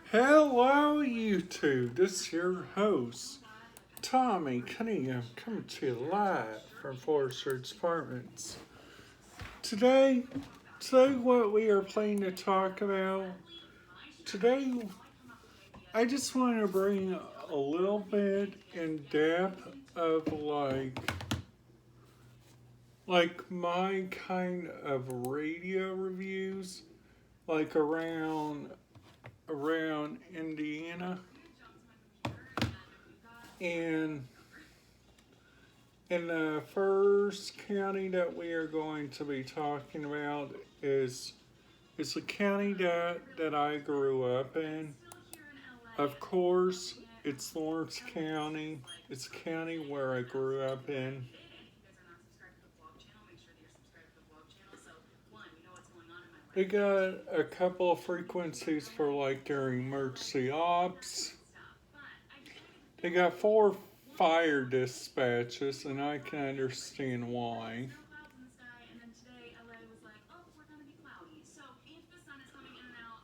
Hello, YouTube. This is your host, Tommy Cunningham, coming to you live from Forest Ridge Apartments. Today, what we are planning to talk about. Today, I just want to bring a little bit in depth of my kind of radio reviews, like around Indiana and the first county that we are going to be talking about is the county that I grew up in. Of course, it's Lawrence County. It's a county where I grew up in. They got a couple of frequencies for like during emergency ops. They got 4 fire dispatches, and I can understand why.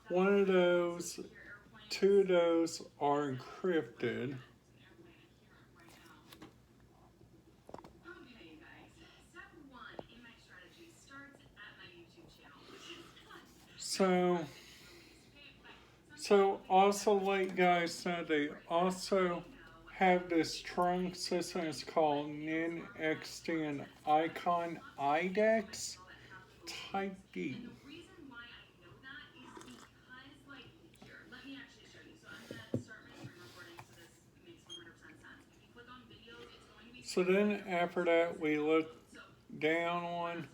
One of those, 2 of those are encrypted. So, also let guys know they also have this trunk system. It's called NIN-XDN Icon IDEX Type D. So then after that, we look down on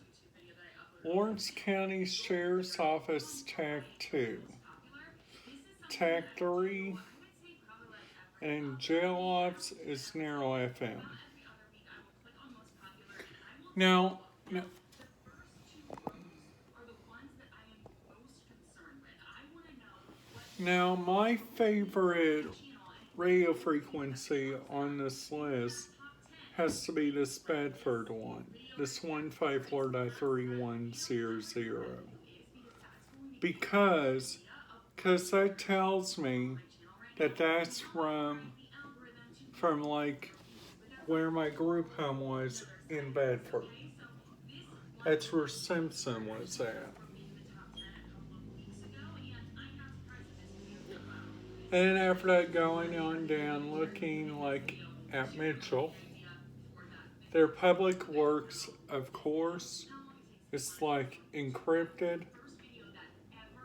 Lawrence County Sheriff's Office TAC 2, TAC 3, and Jail Ops is Narrow FM. Now, my favorite radio frequency on this list has to be this Bedford one, this 154.3100, because that tells me that that's from like where my group home was in Bedford. That's where Simpson was at. And then after that, going on down, looking like at Mitchell, their public works, of course, is like encrypted.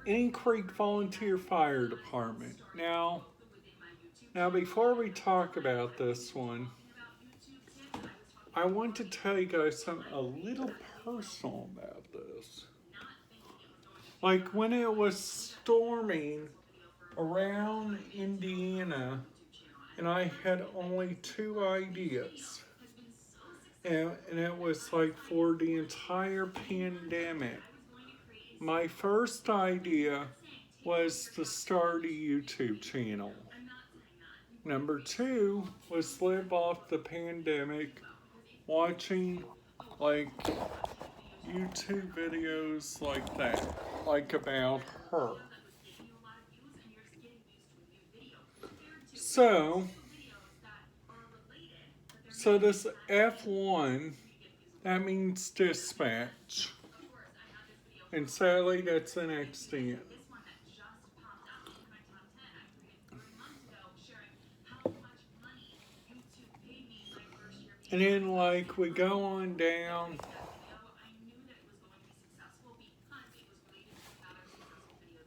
Indian Creek Volunteer Fire Department. Now, before we talk about this one, I want to tell you guys something a little personal about this. Like when it was storming around Indiana, and I had only 2 ideas. And it was like for the entire pandemic. My first idea was to start a YouTube channel. Number 2 was live off the pandemic, watching like YouTube videos like that, like about her. So this F1, that means dispatch. And sadly, that's an accident. And then, like, we go on down.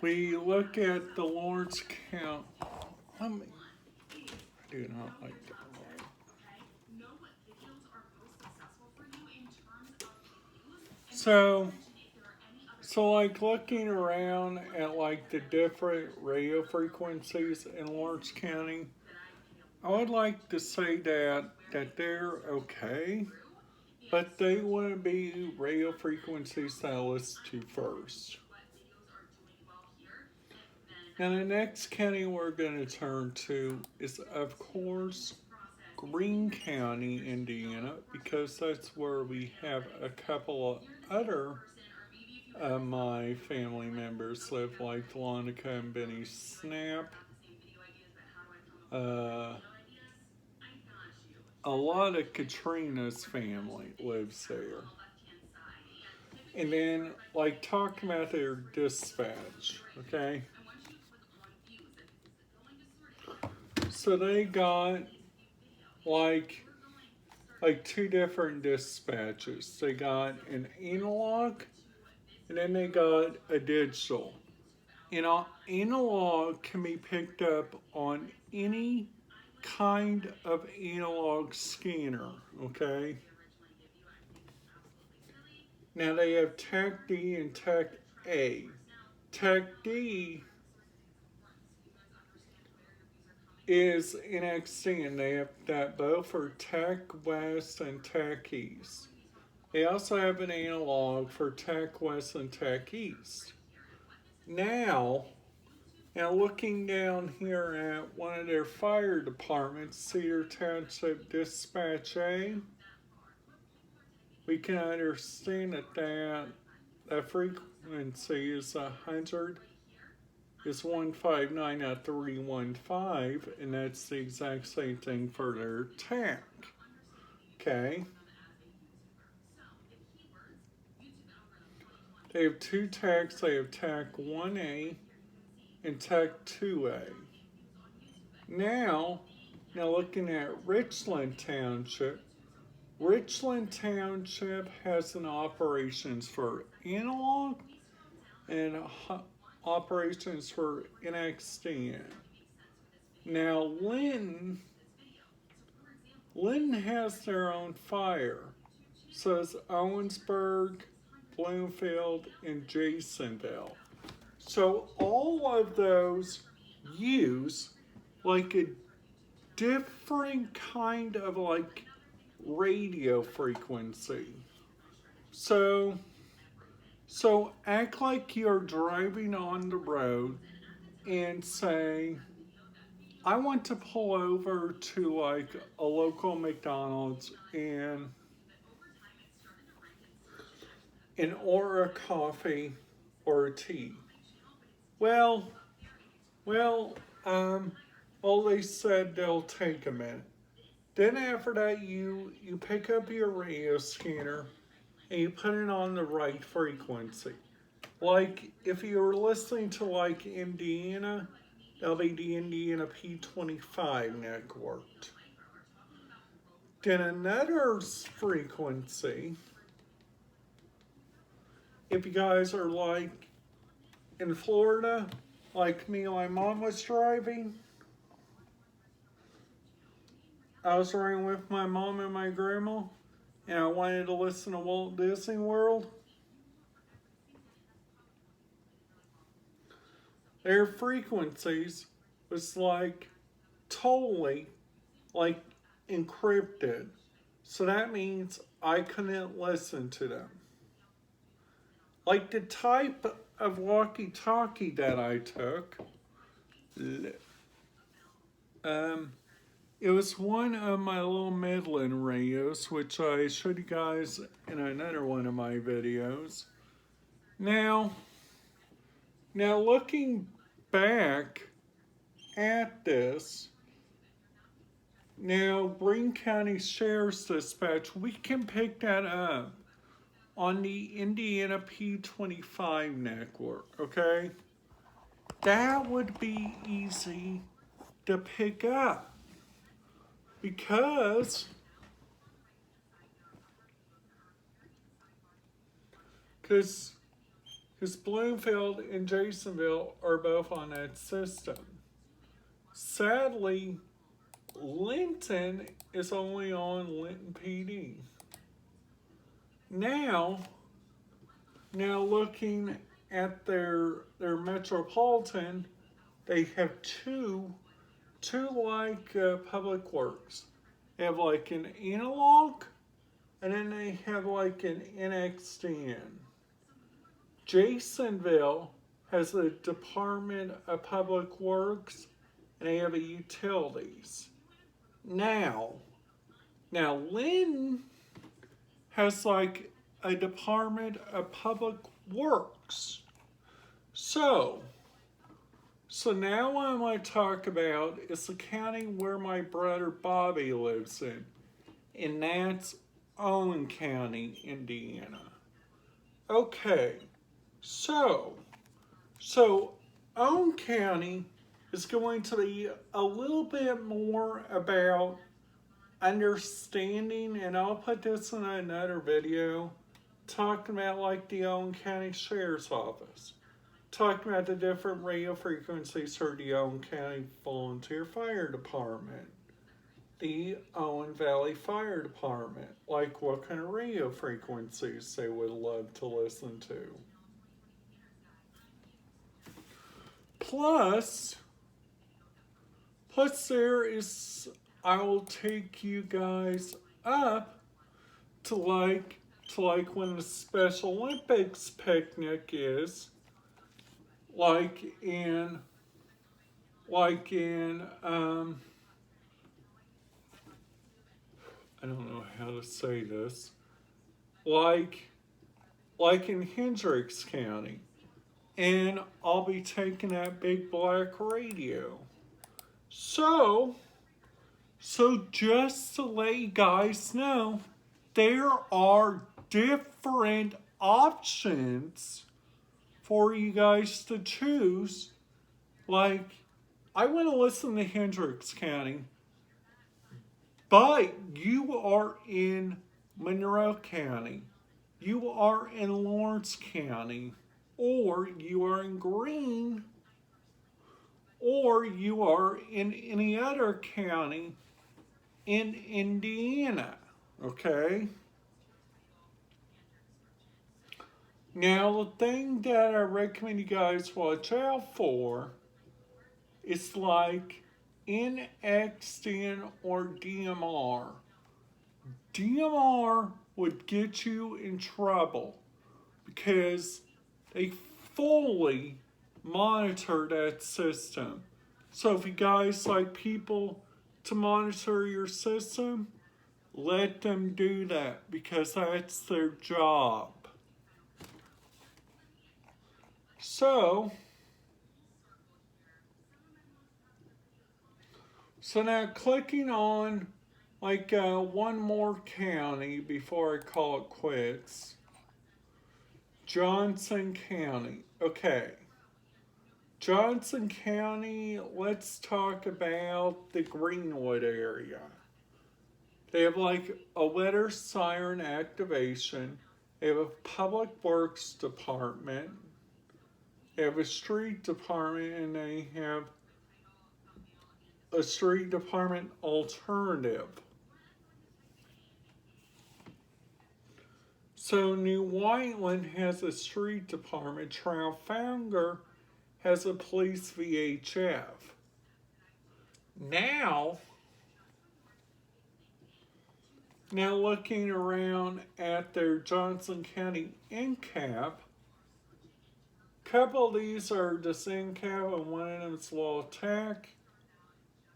We look at the Lawrence County. I do not like that. So like looking around at like the different radio frequencies in Lawrence County, I would like to say that they're okay, but they wouldn't be radio frequencies that I listen to first. Now the next county we're going to turn to is, of course, Greene County, Indiana, because that's where we have a couple of other my family members live, like Delonica and Benny Snap. Uh, a lot of Katrina's family lives there. And then, like, talking about their dispatch, okay? So they got like two different dispatches. They got an analog and then they got a digital. And analog can be picked up on any kind of analog scanner, okay? Now they have Tech D and Tech A. Tech D is NXT, and they have that both for Tech West and Tech East. They also have an analog for Tech West and Tech East. Now looking down here at one of their fire departments, Cedar Township Dispatch A, we can understand that frequency is 100 is 159 at 315, and that's the exact same thing for their TAC. Okay. They have two TACs. They have TAC 1A and TAC 2A. Now looking at Richland Township, Richland Township has an operations for analog and operations for NXT. Now Lynn has their own fire. So it's Owensburg, Bloomfield, and Jasonville. So all of those use like a different kind of like radio frequency. So act like you're driving on the road and say, I want to pull over to like a local McDonald's and order a coffee or a tea. Well, they said they'll take a minute. Then after that, you pick up your radio scanner and you put it on the right frequency. Like if you were listening to like Indiana, that'll be the Indiana P25 network. Then another frequency, if you guys are like in Florida, like me, my mom was driving. I was riding with my mom and my grandma, and I wanted to listen to Walt Disney World. Their frequencies was like totally like encrypted. So that means I couldn't listen to them. Like the type of walkie-talkie that I took, it was one of my little Midland radios, which I showed you guys in another one of my videos. Now looking back at this, now Greene County Sheriff's Dispatch, we can pick that up on the Indiana P25 network, okay? That would be easy to pick up because Bloomfield and Jasonville are both on that system. Sadly, Linton is only on Linton PD. Now looking at their metropolitan, they have two like public works. They have like an analog, and then they have like an NXTN. Jasonville has a Department of Public Works, and they have a utilities. Now Lynn has like a Department of Public Works. So So now what I'm going to talk about is the county where my brother Bobby lives in, and that's Owen County, Indiana. Okay, so Owen County is going to be a little bit more about understanding, and I'll put this in another video, talking about like the Owen County Sheriff's Office, talking about the different radio frequencies for the Owen County Volunteer Fire Department, the Owen Valley Fire Department, like what kind of radio frequencies they would love to listen to. Plus there is, I will take you guys up to like when the Special Olympics picnic is, like in I don't know how to say this, like in Hendricks County, and I'll be taking that big black radio. So just to let you guys know, there are different options for you guys to choose. Like, I want to listen to Hendricks County, but you are in Monroe County, you are in Lawrence County, or you are in Greene, or you are in any other county in Indiana, okay? Now, the thing that I recommend you guys watch out for is like NXDN or DMR. DMR would get you in trouble because they fully monitor that system. So if you guys like people to monitor your system, let them do that because that's their job. So now clicking on like one more county before I call it quits. Johnson County. Okay. Johnson County, let's talk about the Greenwood area. They have like a weather siren activation. They have a public works department. They have a street department, and they have a street department alternative. So New Whiteland has a street department. Trafalgar has a police VHF. Now looking around at their Johnson County NCAP, a couple of these are just NCAP and one of them is Law Tech.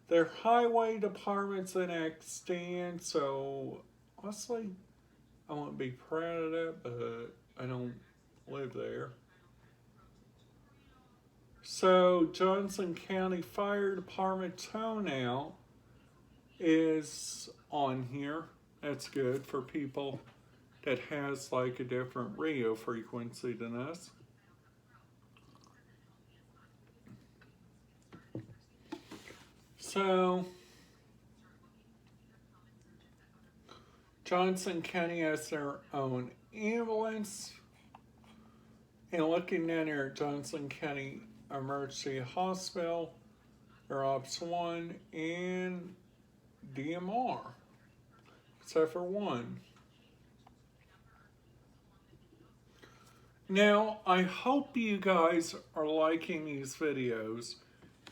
Their highway department's in Extant, so honestly, I wouldn't be proud of that, but I don't live there. So Johnson County Fire Department Toneout is on here. That's good for people that has like a different radio frequency than us. So Johnson County has their own ambulance. And looking down here at Johnson County Emergency Hospital, their Ops 1 and DMR, except for one. Now, I hope you guys are liking these videos.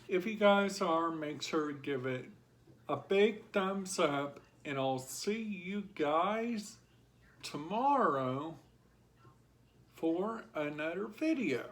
If you guys are, make sure to give it a big thumbs up, and I'll see you guys tomorrow for another video.